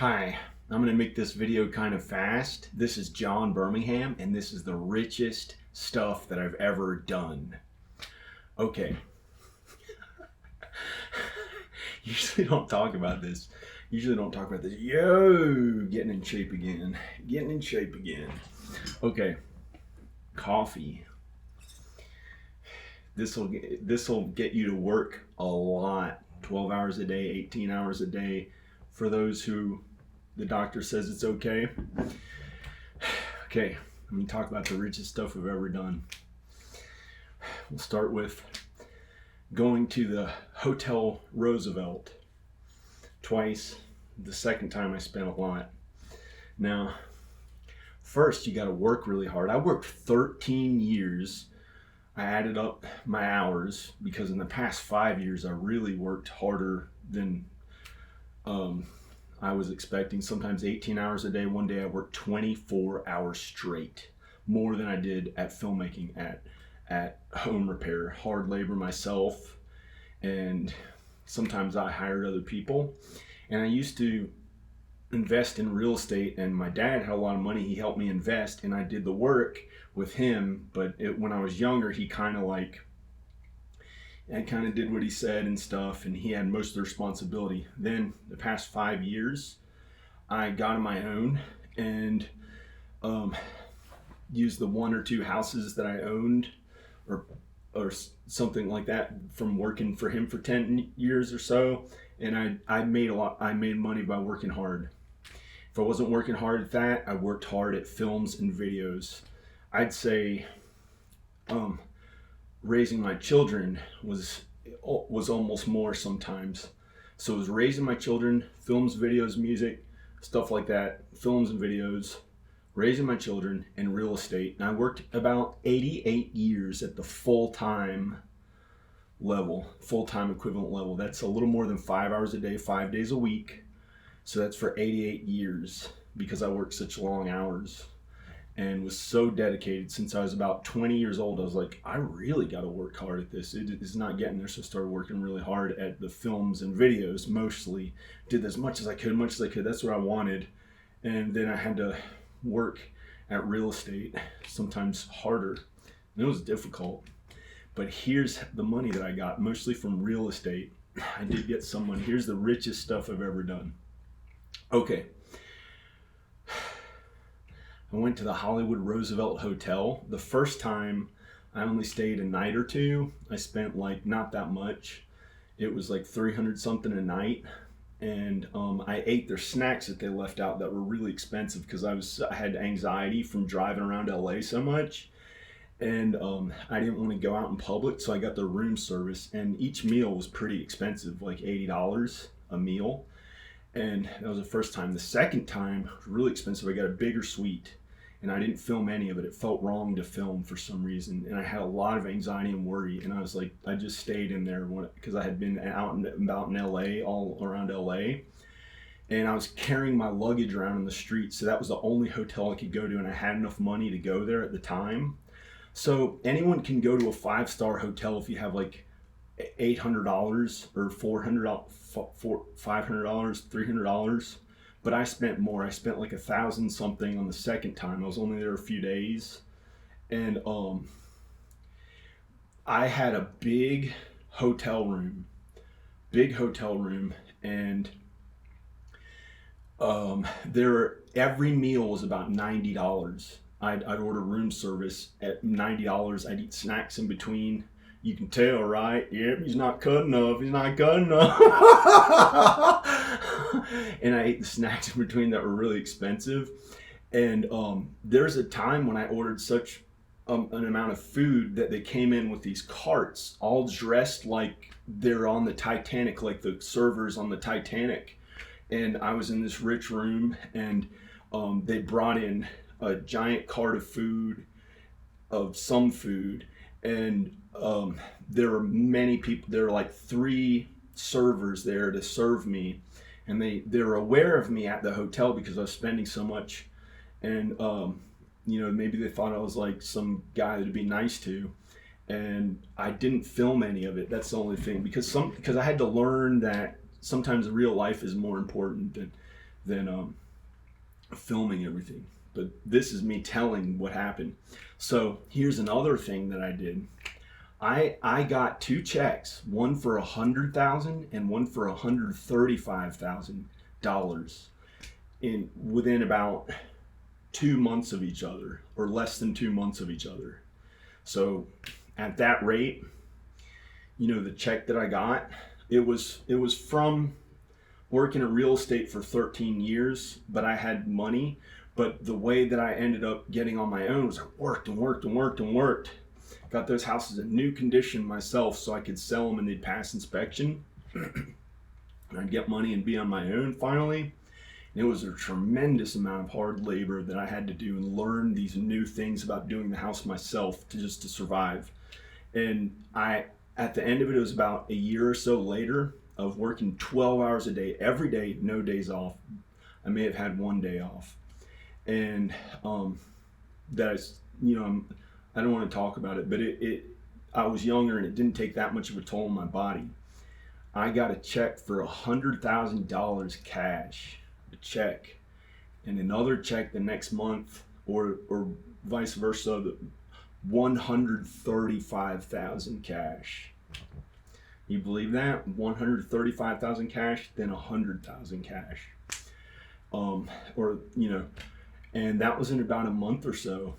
Hi, I'm going to make this video kind of fast. This is John Birmingham, and this is the richest stuff that I've ever done. Okay. Usually don't talk about this. Yo, getting in shape again. Okay, coffee. This'll get you to work a lot. 12 hours a day, 18 hours a day. For those who the doctor says it's okay. Okay, let me talk about the richest stuff I've ever done. We'll start with going to the Hotel Roosevelt twice. The second time I spent a lot. Now, first you got to work really hard. I worked 13 years. I added up my hours because in the past 5 years I really worked harder than I was expecting. Sometimes 18 hours a day. One day I worked 24 hours straight, more than I did at filmmaking, at home repair, hard labor myself, and sometimes I hired other people. And I used to invest in real estate, and my dad had a lot of money. He helped me invest, and I did the work with him. But when I was younger, he kind of did what he said and stuff, and he had most of the responsibility. Then the past 5 years, I got on my own and used the one or two houses that I owned, or something like that, from working for him for 10 years or so. And I made money by working hard. If I wasn't working hard at that, I worked hard at films and videos. I'd say raising my children was almost more sometimes. So it was raising my children, films, videos, music, stuff like that, films and videos, raising my children, and real estate. And I worked about 88 years at the full-time equivalent level. That's a little more than 5 hours a day, 5 days a week. So that's for 88 years because I worked such long hours and was so dedicated. Since I was about 20 years old, I was like, I really got to work hard at this. It is not getting there. So I started working really hard at the films and videos, mostly. Did as much as I could. That's what I wanted. And then I had to work at real estate, sometimes harder. And it was difficult. But here's the money that I got, mostly from real estate. I did get some money. Here's the richest stuff I've ever done. Okay. I went to the Hollywood Roosevelt Hotel. The first time I only stayed a night or two. I spent not that much. It was like 300 something a night. And I ate their snacks that they left out that were really expensive because I had anxiety from driving around LA so much. And I didn't want to go out in public, so I got their room service. And each meal was pretty expensive, like $80 a meal. And that was the first time. The second time was really expensive. I got a bigger suite, and I didn't film any of it. It felt wrong to film for some reason, and I had a lot of anxiety and worry. And I was like, I just stayed in there because I had been out and about in LA, all around LA, and I was carrying my luggage around in the street. So that was the only hotel I could go to, and I had enough money to go there at the time. So anyone can go to a 5-star hotel if you have like $800 or $400, $500, $300. But I spent more. I spent like 1,000 something on the second time. I was only there a few days. And I had a big hotel room. And every meal was about $90. I'd order room service at $90. I'd eat snacks in between. You can tell, right? Yep, he's not cut enough. And I ate the snacks in between that were really expensive. And there's a time when I ordered such an amount of food that they came in with these carts, all dressed like they're on the Titanic, like the servers on the Titanic. And I was in this rich room, and they brought in a giant cart of food, and there were many people. There were like 3 servers there to serve me, and they were aware of me at the hotel because I was spending so much, and maybe they thought I was like some guy to be nice to, and I didn't film any of it. That's the only thing, because I had to learn that sometimes real life is more important than filming everything. But this is me telling what happened. So here's another thing that I did. I got two checks, one for $100,000 and one for $135,000 within about 2 months of each other, or less than 2 months of each other. So at that rate, the check that I got, it was from working in real estate for 13 years, but I had money. But the way that I ended up getting on my own was I worked and worked and worked and worked. Got those houses in new condition myself so I could sell them and they'd pass inspection. And I'd get money and be on my own finally. And it was a tremendous amount of hard labor that I had to do and learn these new things about doing the house myself to survive. And at the end of it, it was about a year or so later of working 12 hours a day, every day, no days off. I may have had one day off. And that's, I don't want to talk about it, but I was younger and it didn't take that much of a toll on my body. I got a check for $100,000 cash, a check, and another check the next month, or vice versa, $135,000 cash. You believe that? $135,000 cash, then $100,000 cash. And that was in about a month or so.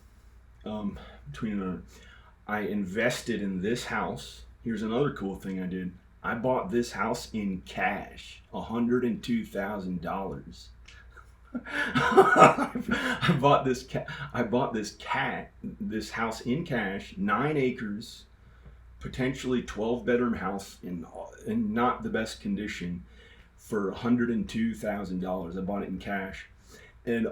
I invested in this house. Here's another cool thing I did. I bought this house in cash, $102,000. I bought this house in cash, 9 acres, potentially 12-bedroom house in not the best condition, for $102,000. I bought it in cash, and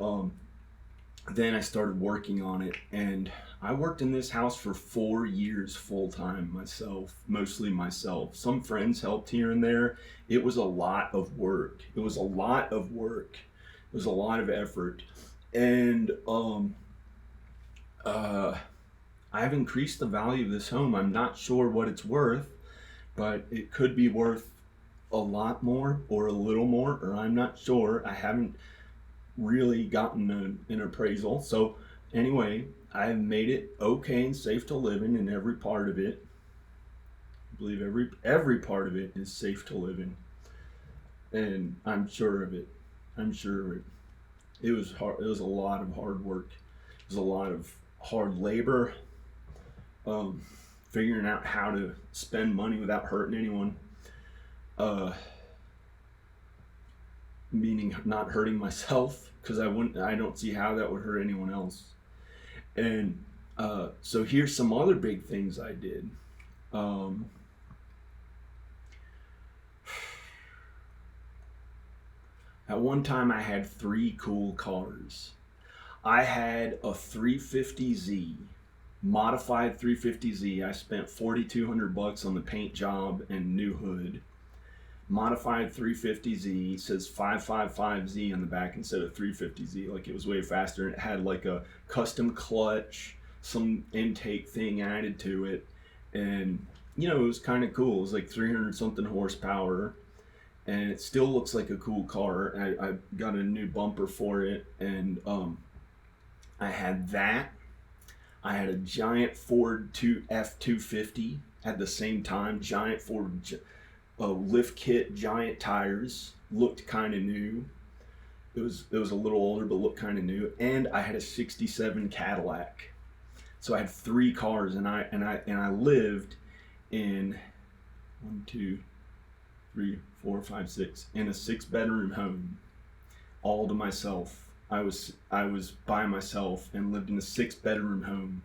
then I started working on it, and I worked in this house for 4 years full time myself, mostly myself. Some friends helped here and there. It was a lot of work. It was a lot of effort, and I've increased the value of this home. I'm not sure what it's worth, but it could be worth a lot more or a little more, or I'm not sure. I haven't really gotten an appraisal. So anyway, I've made it okay and safe to live in every part of it. I believe every part of it is safe to live in, and I'm sure of it. It was hard. It was a lot of hard work. It was a lot of hard labor, figuring out how to spend money without hurting anyone, meaning not hurting myself, because I don't see how that would hurt anyone else. And so here's some other big things I did. At one time I had 3 cool cars. I had a 350Z, modified 350Z. I spent $4,200 on the paint job and new hood. Modified 350Z, says 555Z on the back instead of 350Z, like it was way faster, and it had like a custom clutch, some intake thing added to it, and it was kind of cool. It was like 300 something horsepower, and it still looks like a cool car. I got a new bumper for it, and I had that. I had a giant Ford F-250 at the same time, giant Ford lift kit, giant tires, looked kind of new. It was a little older, but looked kind of new. And I had a '67 Cadillac. So I had 3 cars, and I lived in 1, 2, 3, 4, 5, 6 in a 6-bedroom home, all to myself. I was by myself and lived in a 6-bedroom home,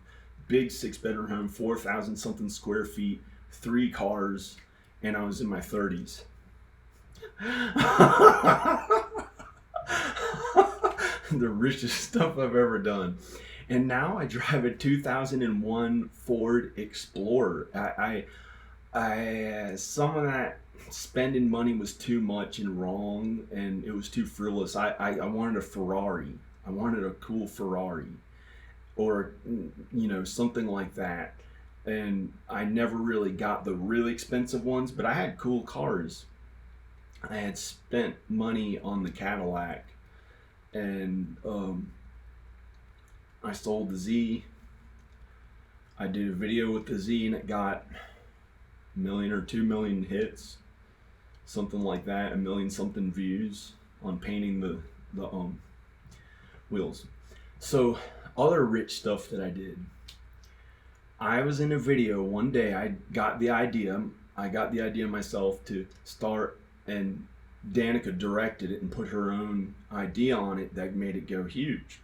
big 6-bedroom home, 4,000 something square feet, 3 cars. And I was in my 30s. The richest stuff I've ever done. And now I drive a 2001 Ford Explorer. Some of that spending money was too much and wrong, and it was too frivolous. I wanted a Ferrari. I wanted a cool Ferrari, or something like that. And I never really got the really expensive ones, but I had cool cars. I had spent money on the Cadillac, and I sold the Z. I did a video with the Z, and it got 1 million or 2 million hits, something like that, 1 million something views on painting the wheels. So other rich stuff that I did. I was in a video one day. I got the idea myself to start, and Danica directed it and put her own idea on it that made it go huge.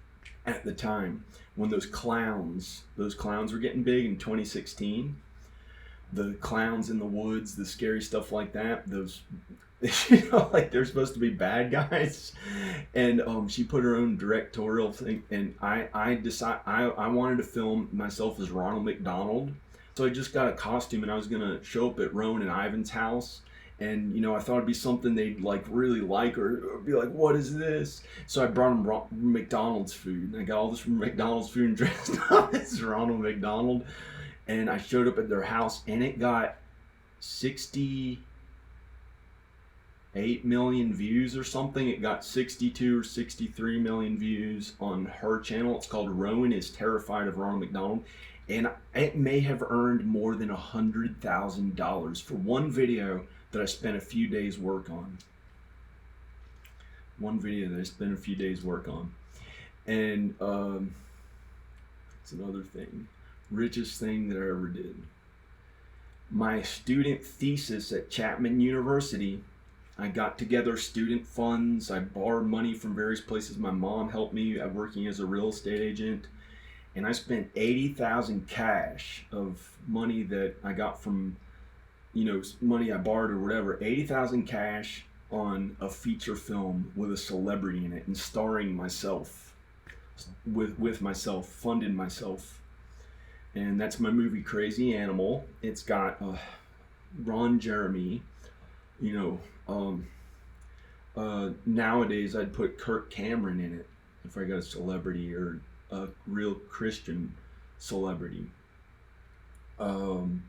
At the time, when those clowns were getting big in 2016, the clowns in the woods, the scary stuff like that, those, like they're supposed to be bad guys. And she put her own directorial thing, and I wanted to film myself as Ronald McDonald. So I just got a costume, and I was gonna show up at Rowan and Ivan's house, and I thought it'd be something they'd like really like, or be like, what is this? So I brought them McDonald's food, and I got all this from McDonald's food and dressed up as Ronald McDonald. And I showed up at their house, and it got 68 million views or something. It got 62 or 63 million views on her channel. It's called Rowan is Terrified of Ronald McDonald. And it may have earned more than $100,000 for one video that I spent a few days work on. And it's another thing. Richest thing that I ever did. My student thesis at Chapman University, I got together student funds. I borrowed money from various places. My mom helped me working as a real estate agent. And I spent $80,000 cash of money that I got from, money I borrowed or whatever. $80,000 cash on a feature film with a celebrity in it, and starring myself, with myself, funded myself. And that's my movie Crazy Animal. It's got Ron Jeremy. Nowadays I'd put Kirk Cameron in it if I got a celebrity, or a real Christian celebrity. And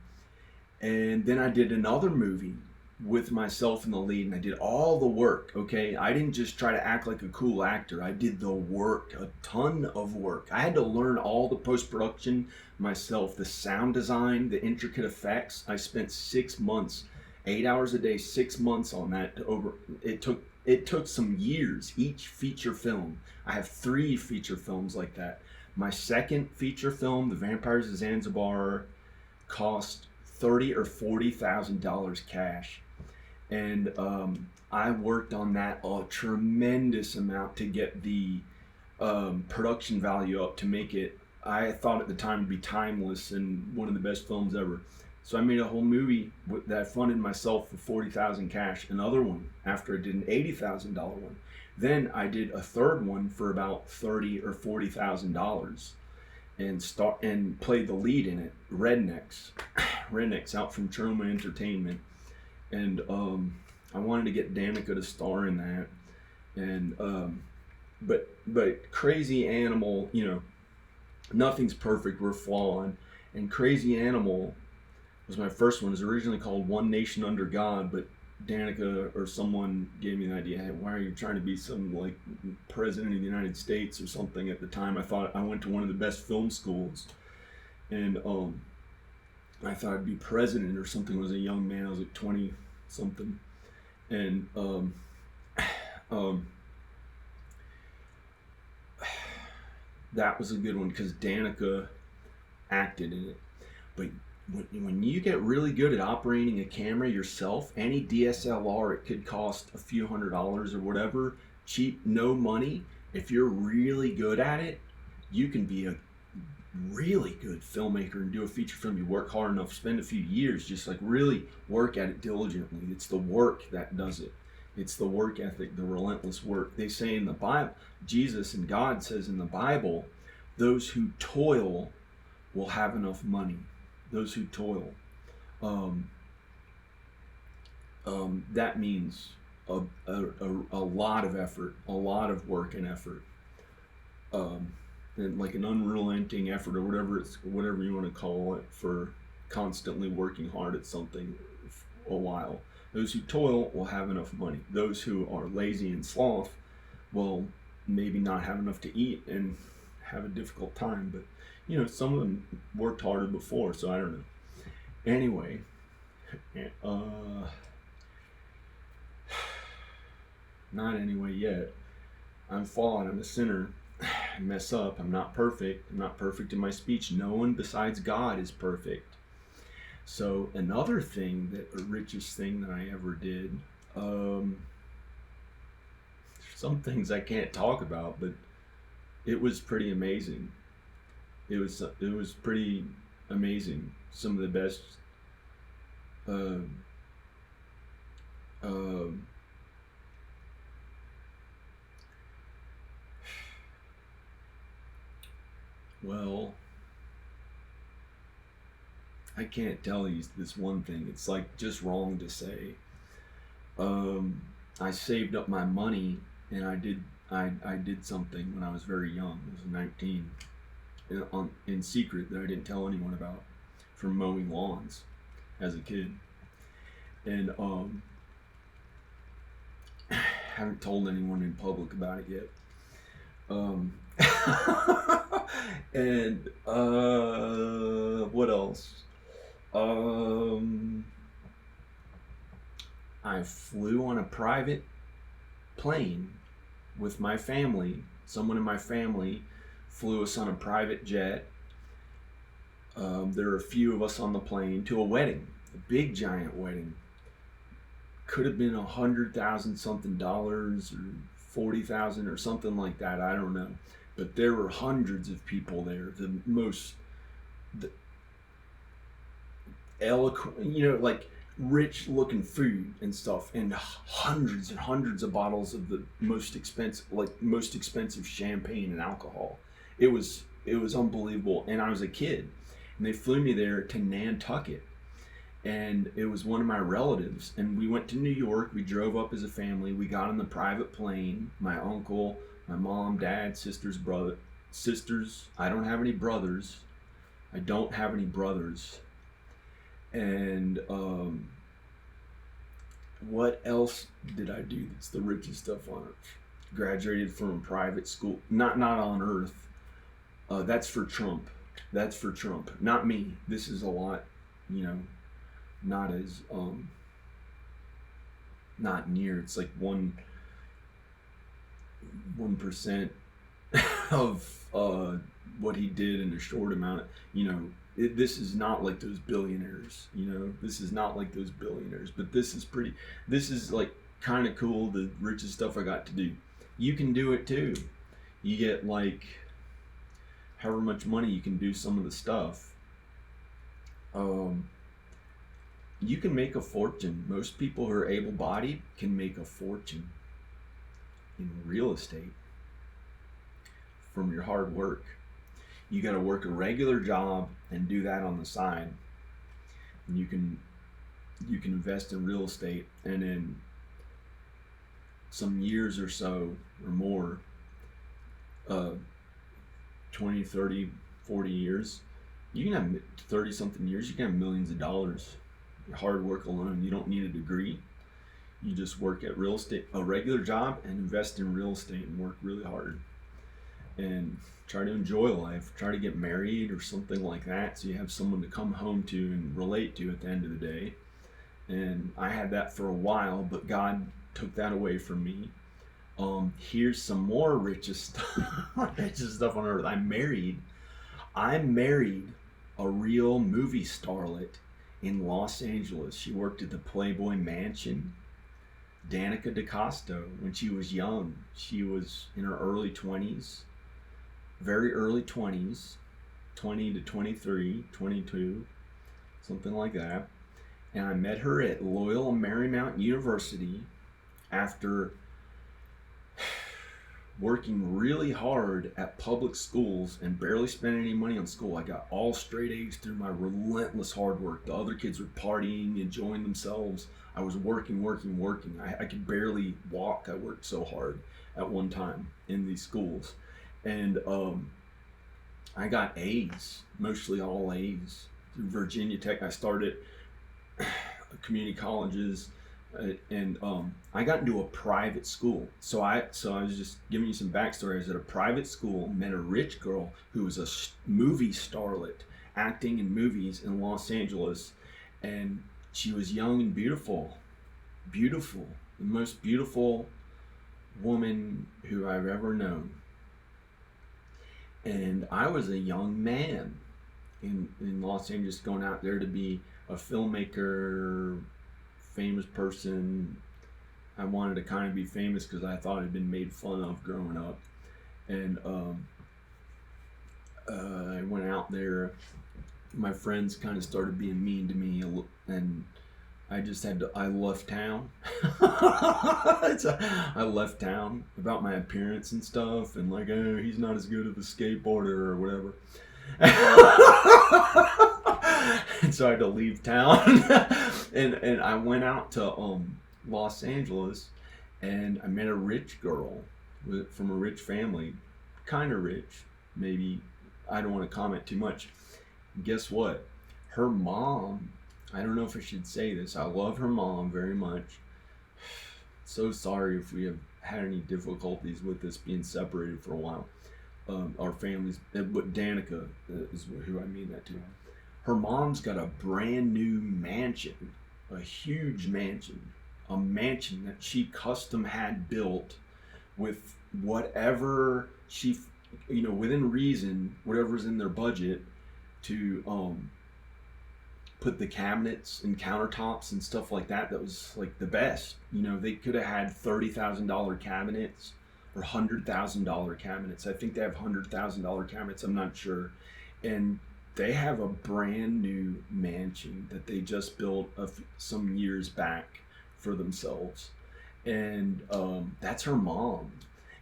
then I did another movie with myself in the lead, and I did all the work, okay? I didn't just try to act like a cool actor. I did the work, a ton of work. I had to learn all the post-production myself, the sound design, the intricate effects. I spent 6 months, 8 hours a day, 6 months on that. It took some years, each feature film. I have 3 feature films like that. My second feature film, The Vampires of Zanzibar, cost $30,000 or $40,000 cash. And I worked on that a tremendous amount to get the production value up, to make it, I thought at the time, to be timeless and one of the best films ever. So I made a whole movie that I funded myself for $40,000 cash. Another one after I did an $80,000 one. Then I did a third one for about $30,000 or $40,000. And played the lead in it, Rednecks out from Troma Entertainment. And I wanted to get Danica to star in that. And but Crazy Animal, nothing's perfect, we're flawed. And Crazy Animal was my first one. It was originally called One Nation Under God, but Danica or someone gave me the idea, hey, why are you trying to be some like president of the United States or something? At the time, I thought I went to one of the best film schools, and I thought I'd be president or something. I was a young man. I was like 20 something, and that was a good one because Danica acted in it. But when you get really good at operating a camera yourself, any DSLR, it could cost a few $100s or whatever, cheap, no money. If you're really good at it, you can be a really good filmmaker and do a feature film. You work hard enough, spend a few years, just like really work at it diligently. It's the work that does it. It's the work ethic, the relentless work. They say in the Bible, Jesus and God says in the Bible, those who toil will have enough money. Those who toil. That means a lot of effort, a lot of work and effort. And like an unrelenting effort, or whatever you want to call it, for constantly working hard at something a while. Those who toil will have enough money. Those who are lazy and sloth will maybe not have enough to eat and have a difficult time. But some of them worked harder before, so I don't know. Anyway, not anyway yet. I'm fallen. I'm a sinner. I mess up. I'm not perfect. I'm not perfect in my speech. No one besides God is perfect. So another thing, the richest thing that I ever did, some things I can't talk about, but it was pretty amazing. It was pretty amazing. Some of the best uh, uh, well, I can't tell you this one thing. It's like just wrong to say. Um, I saved up my money, and I did something when I was very young. I was 19, in secret, that I didn't tell anyone about, from mowing lawns as a kid, and haven't told anyone in public about it yet. Um, and what else? Um, I flew on a private plane with my family. Someone in my family flew us on a private jet. There were a few of us on the plane to a wedding, a big giant wedding. Could have been $100,000 something dollars, or 40,000 or something like that. I don't know, but there were hundreds of people there. The eloquent, like rich looking food and stuff, and hundreds and hundreds of bottles of the most expensive champagne and alcohol. It was unbelievable, and I was a kid, and they flew me there to Nantucket, and it was one of my relatives, and we went to New York. We drove up as a family. We got on the private plane. My uncle, my mom, dad, sisters. I don't have any brothers. And what else did I do that's the richest stuff on earth? Graduated from a private school. Not on earth. That's for Trump. Not me. This is a lot, not as not near. It's like 1% of what he did in a short amount. This is not like those billionaires. But this is like kind of cool. The richest stuff I got to do. You can do it too. You get like however much money, you can do some of the stuff. You can make a fortune. Most people who are able-bodied can make a fortune in real estate from your hard work. You got to work a regular job and do that on the side. And you can invest in real estate, and in some years or so or more, 20, 30, 40 years, you can have 30 something years, you can have millions of dollars. Your hard work alone. You don't need a degree. You just work at real estate, a regular job, and invest in real estate and work really hard. And try to enjoy life. Try to get married or something like that, so you have someone to come home to and relate to at the end of the day. And I had that for a while, but God took that away from me. Here's some more richest stuff on earth. I married a real movie starlet in Los Angeles. She worked at the Playboy Mansion. Danica DaCosta, when she was young, she was in her early 20s, very early 20s, 20 to 23, 22, something like that. And I met her at Loyola Marymount University after working really hard at public schools and barely spending any money on school. I got all straight A's through my relentless hard work. The other kids were partying, enjoying themselves. I was working. I could barely walk. I worked so hard at one time in these schools. And I got A's, mostly all A's. Through Virginia Tech, I started community colleges, And I got into a private school. So I was just giving you some backstory. I was at a private school, met a rich girl who was a movie starlet, acting in movies in Los Angeles, and she was young and beautiful, beautiful, the most beautiful woman who I've ever known. And I was a young man in Los Angeles, going out there to be a filmmaker, famous person. I wanted to kind of be famous because I thought I'd been made fun of growing up. And I went out there. My friends kind of started being mean to me, and I just had to. I left town. I left town about my appearance and stuff, and like, oh, he's not as good of a skateboarder or whatever. And so I had to leave town, and I went out to Los Angeles, and I met a rich girl from a rich family, kind of rich, maybe. I don't want to comment too much. Guess what? Her mom, I don't know if I should say this. I love her mom very much. So sorry if we have had any difficulties with this being separated for a while. Our families, but Danica is who I mean that to. Her mom's got a brand new mansion, a huge mansion, a mansion that she custom had built with whatever she, within reason, whatever's in their budget to put the cabinets and countertops and stuff like that. That was like the best. They could have had $30,000 cabinets or $100,000 cabinets. I think they have $100,000 cabinets. I'm not sure. And they have a brand new mansion that they just built some years back for themselves. And that's her mom.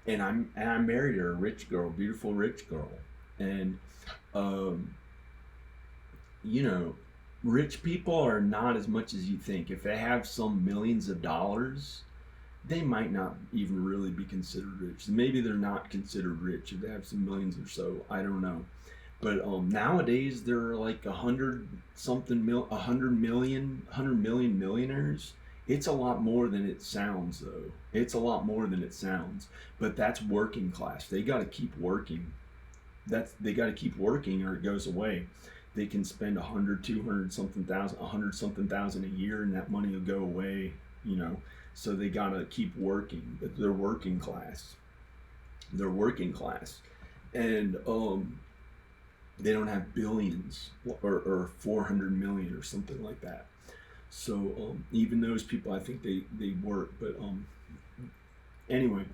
And I married her, a rich girl, beautiful rich girl. And rich people are not as much as you think. If they have some millions of dollars, they might not even really be considered rich. Maybe they're not considered rich if they have some millions or so. I don't know. But nowadays there are like 100 million millionaires. It's a lot more than it sounds, though. It's a lot more than it sounds. But that's working class. They got to keep working. They got to keep working, or it goes away. They can spend 100, 200 something thousand, 100 something thousand a year, and that money will go away. So they got to keep working. But they're working class. And they don't have billions or 400 million or something like that. So even those people, I think they work. But anyway,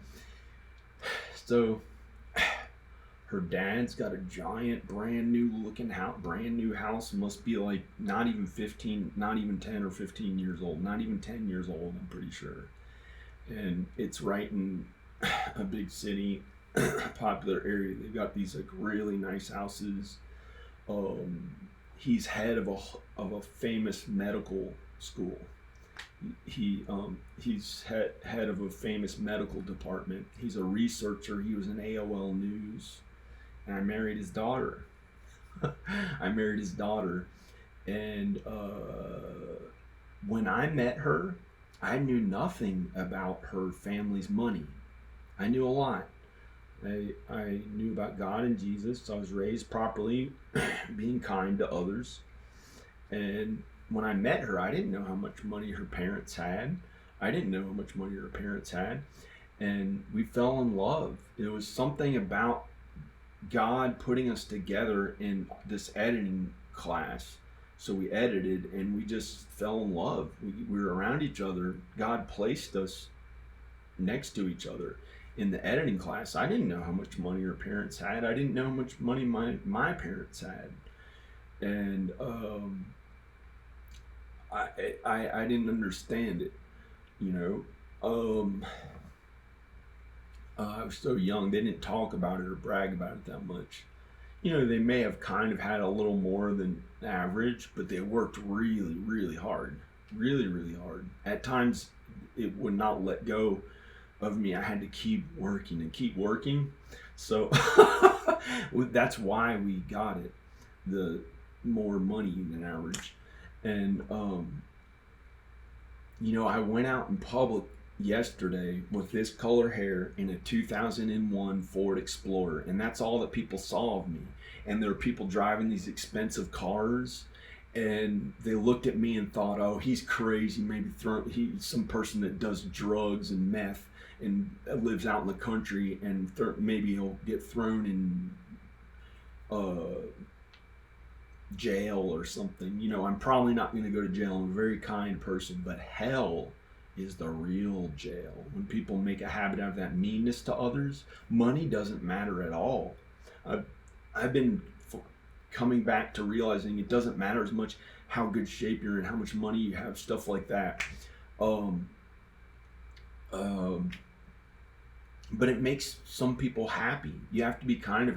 so her dad's got a giant brand new house. Must be like not even 10 or 15 years old, not even 10 years old, I'm pretty sure. And it's right in a big city, popular area. They've got these like really nice houses. He's head of a famous medical school. He's head of a famous medical department. He's a researcher. He was in AOL News. And I married his daughter. And when I met her, I knew nothing about her family's money. I knew a lot. I knew about God and Jesus. I was raised properly, being kind to others. And when I met her, I didn't know how much money her parents had. And we fell in love. It was something about God putting us together in this editing class. So we edited, and we just fell in love. We were around each other. God placed us next to each other in the editing class. I didn't know how much money her parents had. I didn't know how much money my parents had. And I didn't understand it, I was so young. They didn't talk about it or brag about it that much. They may have kind of had a little more than average, but they worked really, really hard. Really, really hard. At times, it would not let go of me. I had to keep working and keep working. So that's why we got it, the more money than average. And I went out in public yesterday with this color hair in a 2001 Ford Explorer, and that's all that people saw of me. And there are people driving these expensive cars, and they looked at me and thought, "Oh, he's crazy. Maybe he's some person that does drugs and meth and lives out in the country, and maybe he'll get thrown in uh, jail or something. I'm probably not going to go to jail. I'm a very kind person, but hell is the real jail. When people make a habit out of that meanness to others, money doesn't matter at all. I've, I've been coming back to realizing it doesn't matter as much how good shape you're in, how much money you have, stuff like that. Um, um, but it makes some people happy. You have to be kind to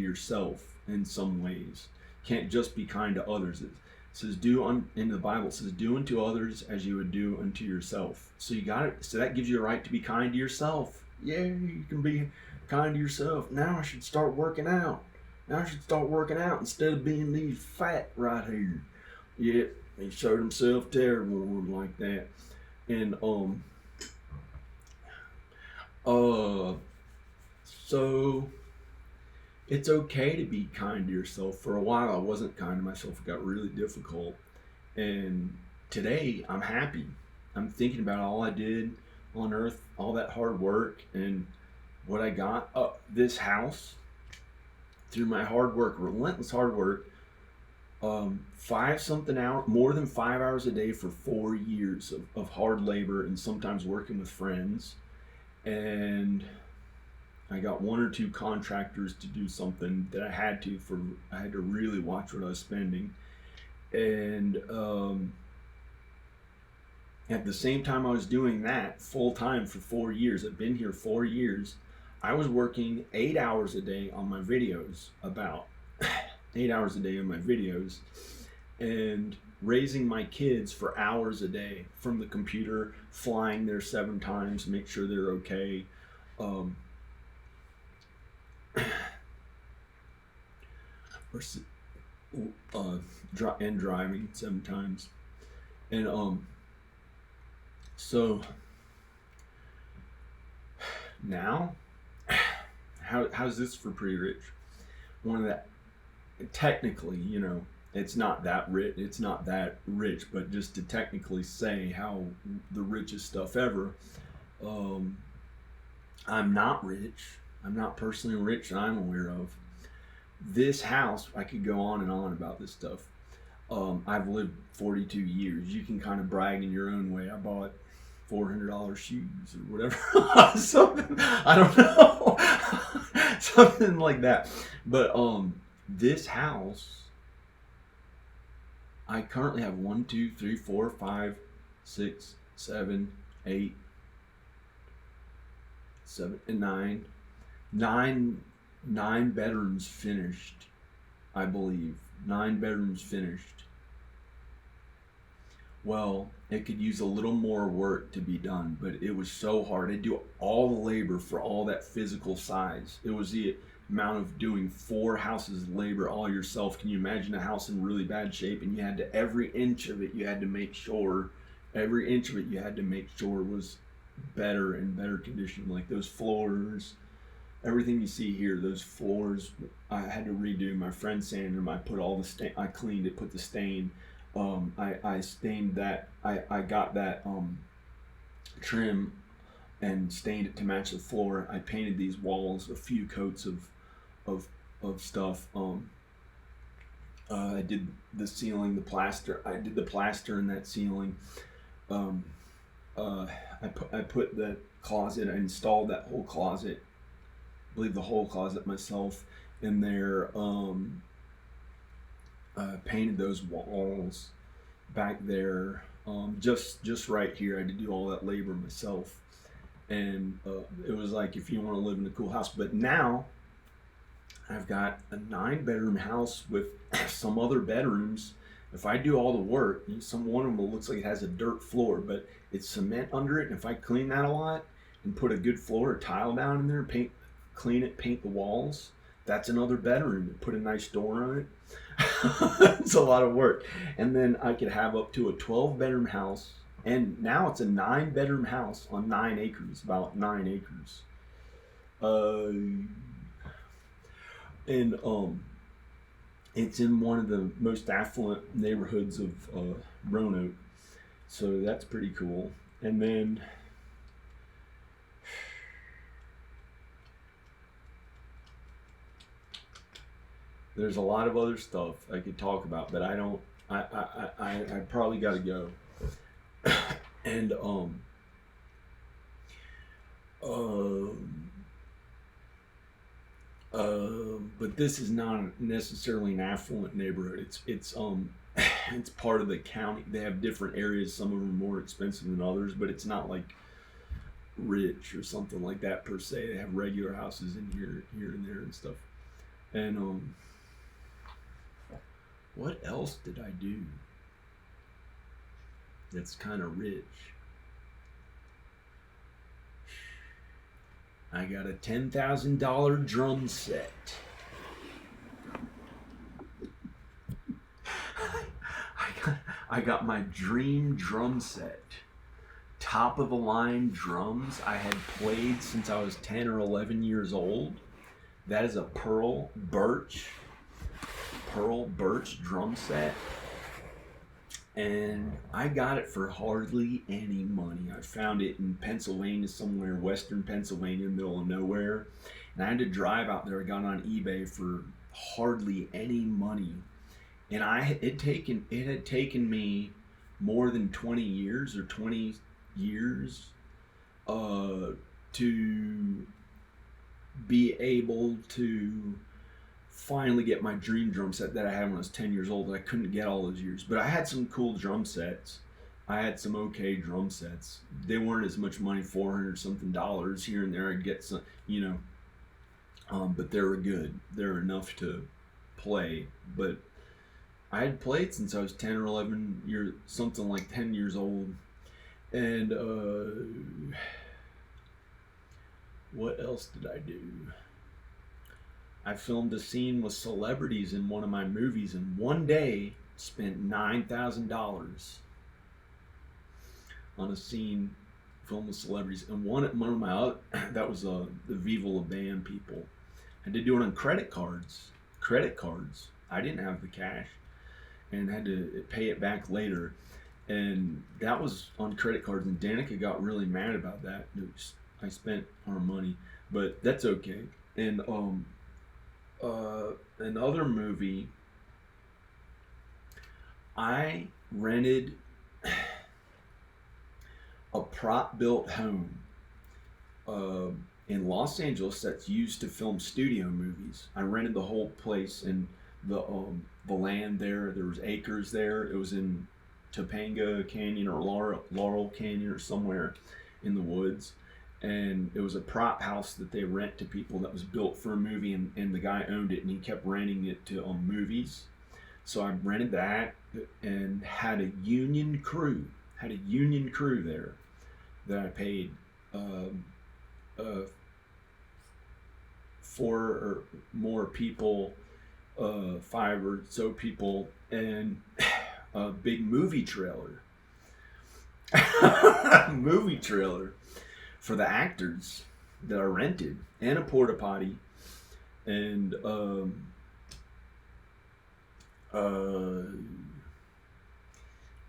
yourself in some ways. Can't just be kind to others. It says in the Bible, it says do unto others as you would do unto yourself. So you got it. So that gives you a right to be kind to yourself. Yeah, you can be kind to yourself. Now I should start working out. Instead of being these fat right here. Yeah, he showed himself terrible like that. And so it's okay to be kind to yourself. For a while I wasn't kind to myself. It got really difficult. And today I'm happy. I'm thinking about all I did on earth, all that hard work, and what I got. This house, through my hard work, relentless hard work, more than 5 hours a day for 4 years of hard labor, and sometimes working with friends. And I got one or two contractors to do something that I had to really watch what I was spending. And at the same time I was doing that full time for 4 years, I've been here 4 years, I was working 8 hours a day on my videos, about 8 hours a day on my videos, and raising my kids for hours a day from the computer, flying there 7 times, make sure they're okay. And driving 7 times. And so now, how's this for pretty rich? One of that, technically, it's not that rich, but just to technically say how the richest stuff ever. I'm not rich. I'm not personally rich that I'm aware of. This house, I could go on and on about this stuff. I've lived 42 years. You can kind of brag in your own way. I bought $400 shoes or whatever. Something, I don't know. Something like that. But this house, I currently have 1, 2, 3, 4, 5, 6, 7, 8, 7, and 9 bedrooms finished, I believe. 9 bedrooms finished. Well, it could use a little more work to be done, but it was so hard. I do all the labor for all that physical size. It was the amount of doing 4 houses labor all yourself. Can you imagine a house in really bad shape, and you had to, every inch of it you had to make sure was better and better condition. Like those floors, everything you see here, those floors, I had to redo. My friend sanded them. I put all the stain. I cleaned it, put the stain. I stained that. I got that trim and stained it to match the floor. I painted these walls a few coats of stuff. I did the ceiling, the plaster. I did the plaster in that ceiling. I put the closet. I installed that whole closet. I believe the whole closet myself in there. Painted those walls back there. Just right here, I had to do all that labor myself. And it was like, if you want to live in a cool house. But now I've got a 9-bedroom house with some other bedrooms. If I do all the work, one of them looks like it has a dirt floor, but it's cement under it. And if I clean that a lot and put a good floor or tile down in there, paint the walls, that's another bedroom. Put a nice door on it. It's a lot of work. And then I could have up to a 12-bedroom house. And now it's a 9-bedroom house on 9 acres, about 9 acres. Uh, and it's in one of the most affluent neighborhoods of Roanoke. So that's pretty cool. And then there's a lot of other stuff I could talk about, but I don't. I probably got to go. And but this is not necessarily an affluent neighborhood. It's part of the county. They have different areas. Some of them are more expensive than others, but it's not like rich or something like that per se. They have regular houses in here and there and stuff. And what else did I do that's kind of rich? I got a $10,000 drum set. I got my dream drum set. Top of the line drums I had played since I was 10 or 11 years old. That is a pearl birch drum set. And I got it for hardly any money. I found it in Pennsylvania somewhere, western Pennsylvania, middle of nowhere. And I had to drive out there. I got on eBay for hardly any money. And it had taken me more than 20 years or 20 years to be able to finally get my dream drum set that I had when I was 10 years old that I couldn't get all those years. But I had some cool drum sets. I had some okay drum sets. They weren't as much money, $400 something here and there. I'd get some, but they were good. They were enough to play. But I had played since I was 10 or 11 years, something like 10 years old. And what else did I do? I filmed a scene with celebrities in one of my movies, and one day spent $9,000 on a scene filmed with celebrities. And one of my other, that was the Viva La Band people. I had to do it on credit cards. I didn't have the cash, and had to pay it back later. And that was on credit cards, and Danica got really mad about that. I spent our money, but that's okay. And another movie, I rented a prop-built home in Los Angeles that's used to film studio movies. I rented the whole place, and the land there. There was acres there. It was in Topanga Canyon or Laurel Canyon or somewhere in the woods. And it was a prop house that they rent to people that was built for a movie, and the guy owned it, and he kept renting it to movies. So I rented that and had a union crew there that I paid 4 or more people, 5 or so people, and a big movie trailer. Movie trailer for the actors that I rented, and a porta potty, and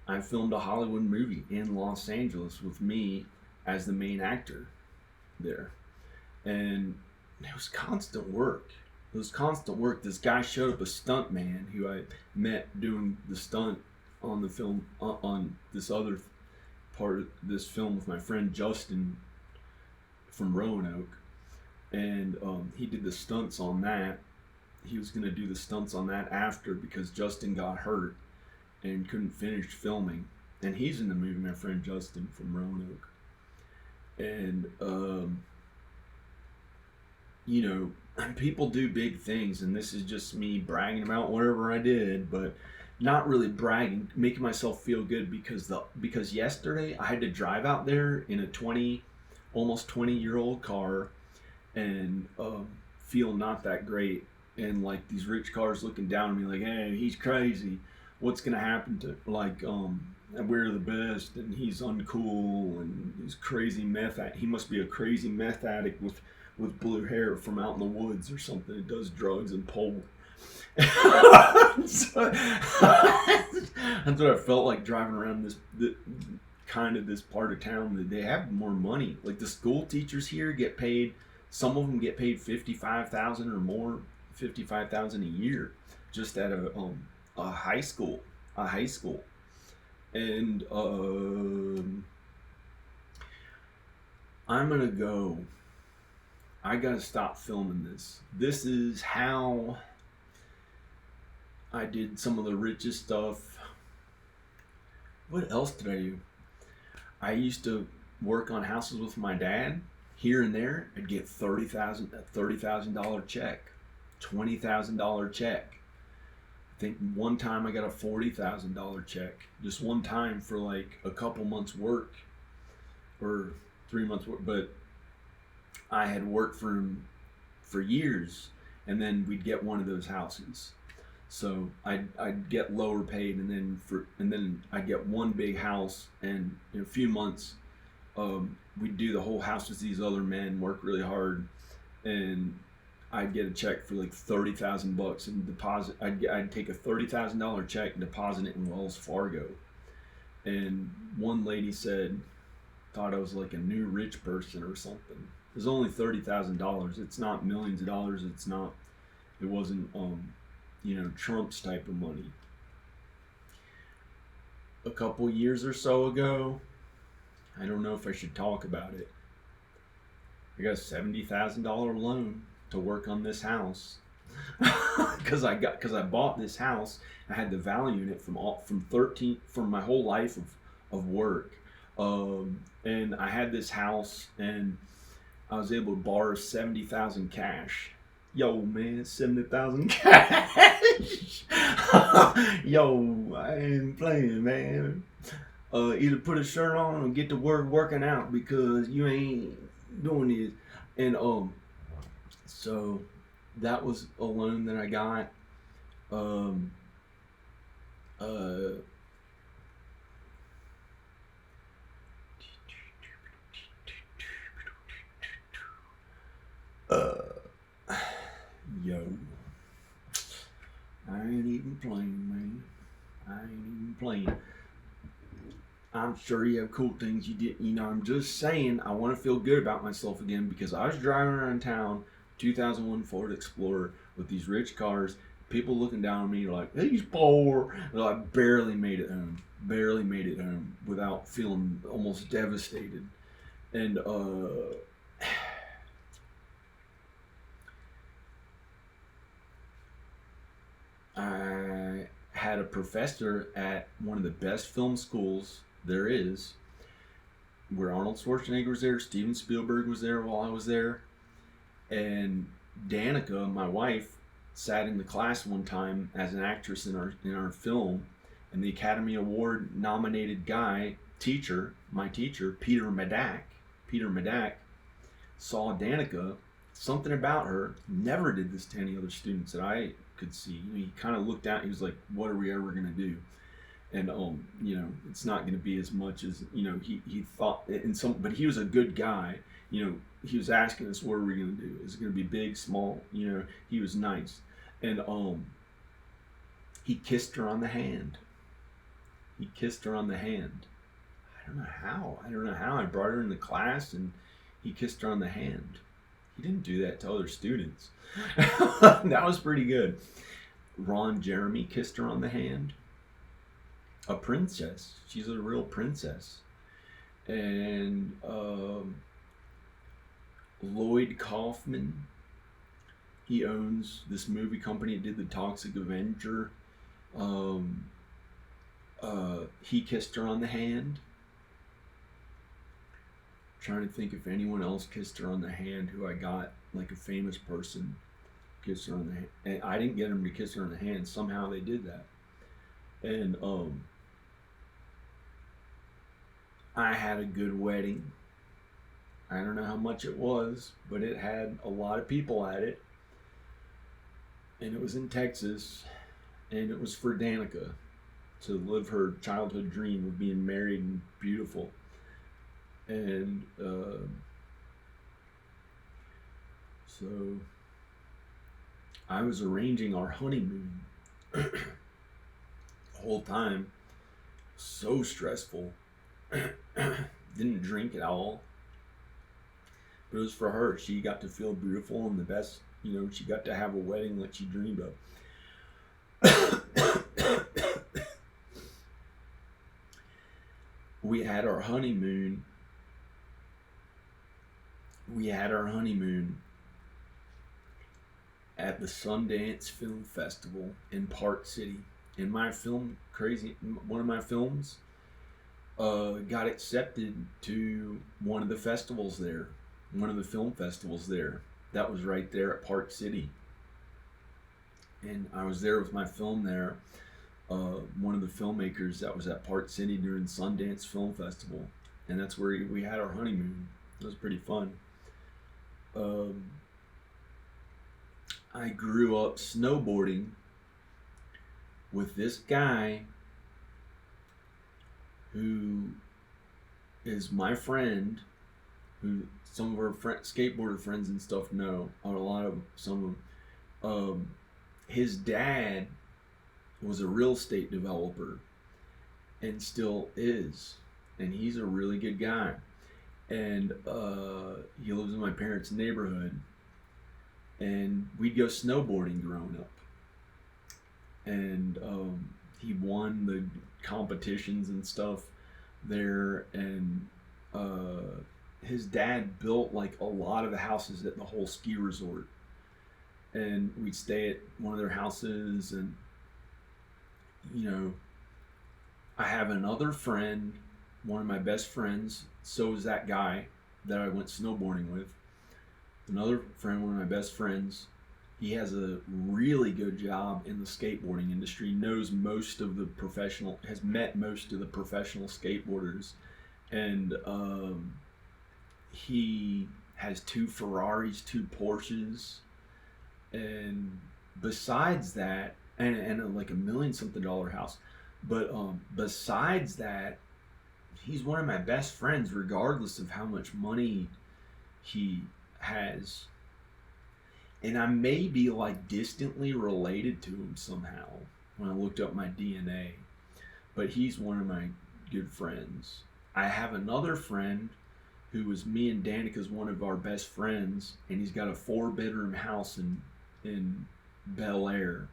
I filmed a Hollywood movie in Los Angeles with me as the main actor there, and it was constant work. This guy showed up, a stunt man who I met doing the stunt on the film, on this other part of this film with my friend Justin from Roanoke, and he did the stunts on that. He was going to do the stunts on that after, because Justin got hurt and couldn't finish filming, and he's in the movie, my friend Justin from Roanoke. And people do big things, and this is just me bragging about whatever I did, but not really bragging, making myself feel good, because yesterday I had to drive out there in a almost 20-year-old car, and feel not that great. and like these rich cars looking down on me like, hey, he's crazy. What's gonna happen to like and we're the best and he's uncool and he's crazy he must be a crazy meth addict with blue hair from out in the woods or something that does drugs and pole. That's what I felt like driving around this part of town. That they have more money. Like the school teachers here get paid. Some of them get paid $55,000 or more, $55,000 a year, just at a high school, and I'm gonna go. I gotta stop filming this. This is how I did some of the richest stuff. What else did I do? I used to work on houses with my dad. Here and there, I'd get $30,000 check, $20,000 check. I think one time I got a $40,000 check, just one time for like a couple months' work, or 3 months' work. But I had worked for him for years, and then we'd get one of those houses. So I'd get lower paid, and then I'd get one big house, and in a few months, we'd do the whole house with these other men, work really hard, and I'd get a check for like $30,000 and deposit. I'd take a $30,000 check and deposit it in Wells Fargo. And one lady thought I was like a new rich person or something. It was only $30,000. It's not millions of dollars. It wasn't Trump's type of money. A couple years or so ago, I don't know if I should talk about it, I got a $70,000 loan to work on this house. Because I bought this house. I had the value in it from my whole life of work, and I had this house, and I was able to borrow $70,000 cash. Yo, man, 70,000 cash. Yo, I ain't playing, man. Either put a shirt on or get to work working out, because you ain't doing this. And so that was a loan that I got. Yo, I ain't even playing, man. I ain't even playing. I'm sure you have cool things you did. I'm just saying, I want to feel good about myself again, because I was driving around town, 2001 Ford Explorer with these rich cars. People looking down on me like, he's poor. I barely made it home without feeling almost devastated. And I had a professor at one of the best film schools there is, where Arnold Schwarzenegger was there, Steven Spielberg was there while I was there, and Danica, my wife, sat in the class one time as an actress in our film, and the Academy Award nominated my teacher, Peter Medak, saw Danica. Something about her, never did this to any other students that I could see. He kind of looked out. He was like, "What are we ever gonna do?" And it's not going to be as much as he thought. But he was a good guy. He was asking us, "What are we going to do? Is it going to be big, small?" He was nice, and he kissed her on the hand. I don't know how. I brought her in the class, and he kissed her on the hand. He didn't do that to other students. That was pretty good. Ron Jeremy kissed her on the hand. A princess. She's a real princess. And Lloyd Kaufman, he owns this movie company that did The Toxic Avenger. He kissed her on the hand. I'm trying to think if anyone else kissed her on the hand who I got, like a famous person kissed her on the hand. And I didn't get them to kiss her on the hand. Somehow they did that. And I had a good wedding. I don't know how much it was, but it had a lot of people at it. and it was in Texas, and it was for Danica to live her childhood dream of being married and beautiful. And so I was arranging our honeymoon the whole time. So stressful. Didn't drink at all. But it was for her. She got to feel beautiful and the best, she got to have a wedding like she dreamed of. We had our honeymoon. At the Sundance Film Festival in Park City. And one of my films got accepted to one of the festivals there. One of the film festivals there. That was right there at Park City. And I was there with my film there. One of the filmmakers that was at Park City during Sundance Film Festival. And that's where we had our honeymoon. It was pretty fun. I grew up snowboarding with this guy who is my friend, who some of our skateboarder friends and stuff know, some of them. His dad was a real estate developer and still is, and he's a really good guy. And he lives in my parents' neighborhood, and we'd go snowboarding growing up. And he won the competitions and stuff there, and his dad built like a lot of the houses at the whole ski resort, and we'd stay at one of their houses. And I have another friend, one of my best friends, so is that guy that I went snowboarding with. Another friend, one of my best friends, he has a really good job in the skateboarding industry, has met most of the professional skateboarders, and he has 2 Ferraris, 2 Porsches, and besides that, and like $1 million something house. But besides that, he's one of my best friends, regardless of how much money he has. And I may be like distantly related to him somehow when I looked up my DNA. But he's one of my good friends. I have another friend who was me and Danica's one of our best friends, and he's got a 4-bedroom house in Bel Air,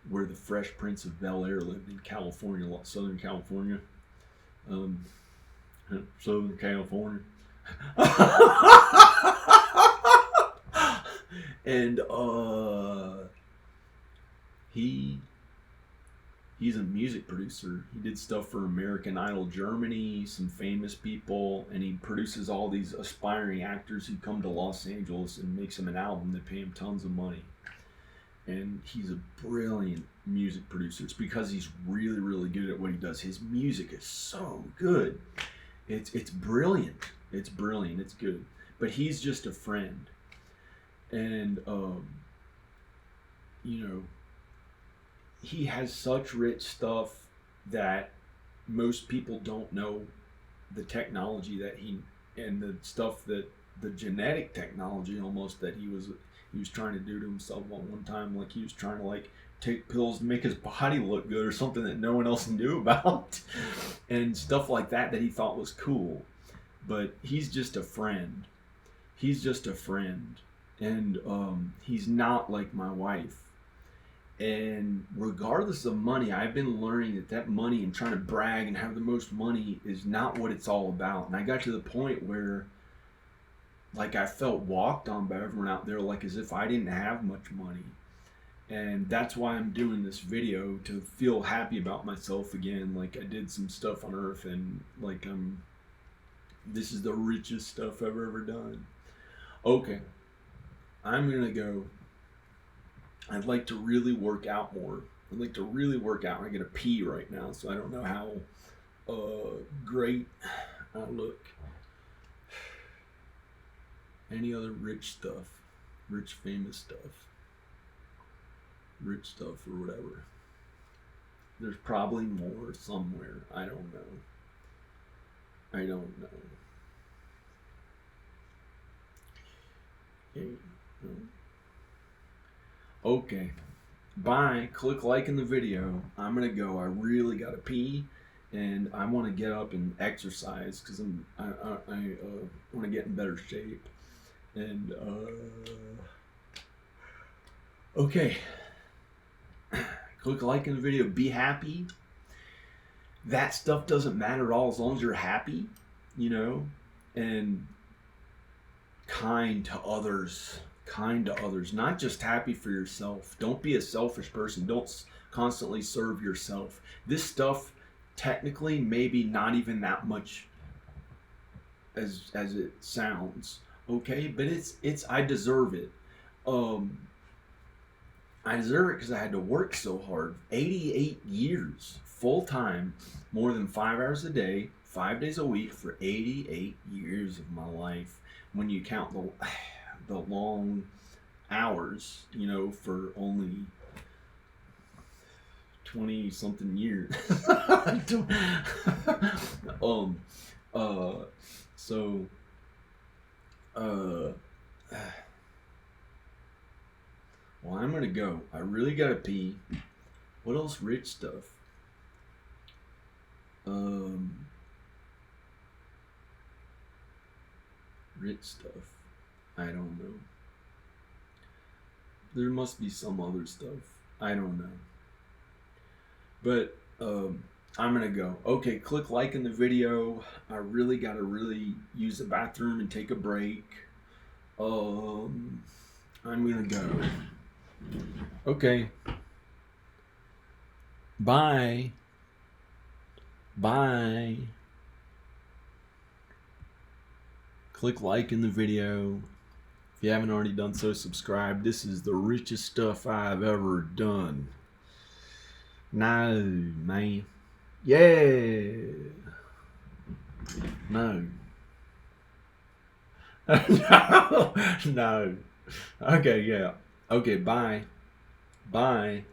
where the Fresh Prince of Bel Air lived in California, Southern California. Southern California. And he's a music producer. He did stuff for American Idol Germany, some famous people, and he produces all these aspiring actors who come to Los Angeles and makes them an album that pay him tons of money. And he's a brilliant music producer. It's because he's really, really good at what he does. His music is so good. It's brilliant. It's brilliant. It's good. But he's just a friend. And, he has such rich stuff that most people don't know the technology that and the stuff that the genetic technology almost that he was trying to do to himself one time. Like he was trying to like take pills to make his body look good or something that no one else knew about and stuff like that he thought was cool. But he's just a friend. And he's not like my wife. And regardless of money, I've been learning that money and trying to brag and have the most money is not what it's all about. And I got to the point where like I felt walked on by everyone out there, like as if I didn't have much money. And that's why I'm doing this video, to feel happy about myself again. Like I did some stuff on Earth, and like this is the richest stuff I've ever done. Okay, I'm gonna go. I'd like to really work out more. I gotta pee right now, so I don't know how great I look. Any other rich famous stuff? Rich stuff or whatever. There's probably more somewhere. I don't know. Okay. Bye. Click like in the video. I'm gonna go. I really gotta pee, and I want to get up and exercise because I want to get in better shape. And okay. Click like in the video. Be happy. That stuff doesn't matter at all as long as you're happy, you know, and kind to others. Kind to others, not just happy for yourself. Don't be a selfish person. Don't constantly serve yourself. This stuff technically maybe not even that much as it sounds, okay, but it's I deserve it. I deserve it because I had to work so hard. 88 years full time, more than 5 hours a day, 5 days a week for 88 years of my life. When you count the long hours, you know, for only 20 something years. So well, I'm gonna go. I really gotta pee. What else rich stuff? Rich stuff. I don't know. There must be some other stuff. I don't know. But I'm gonna go. Okay, click like in the video. I really gotta use the bathroom and take a break. I'm gonna go. Okay. Bye. Bye. Click like in the video. If you haven't already done so, subscribe. This is the richest stuff I've ever done. No, man. Yeah. No. No. No. Okay, yeah. Okay, bye. Bye.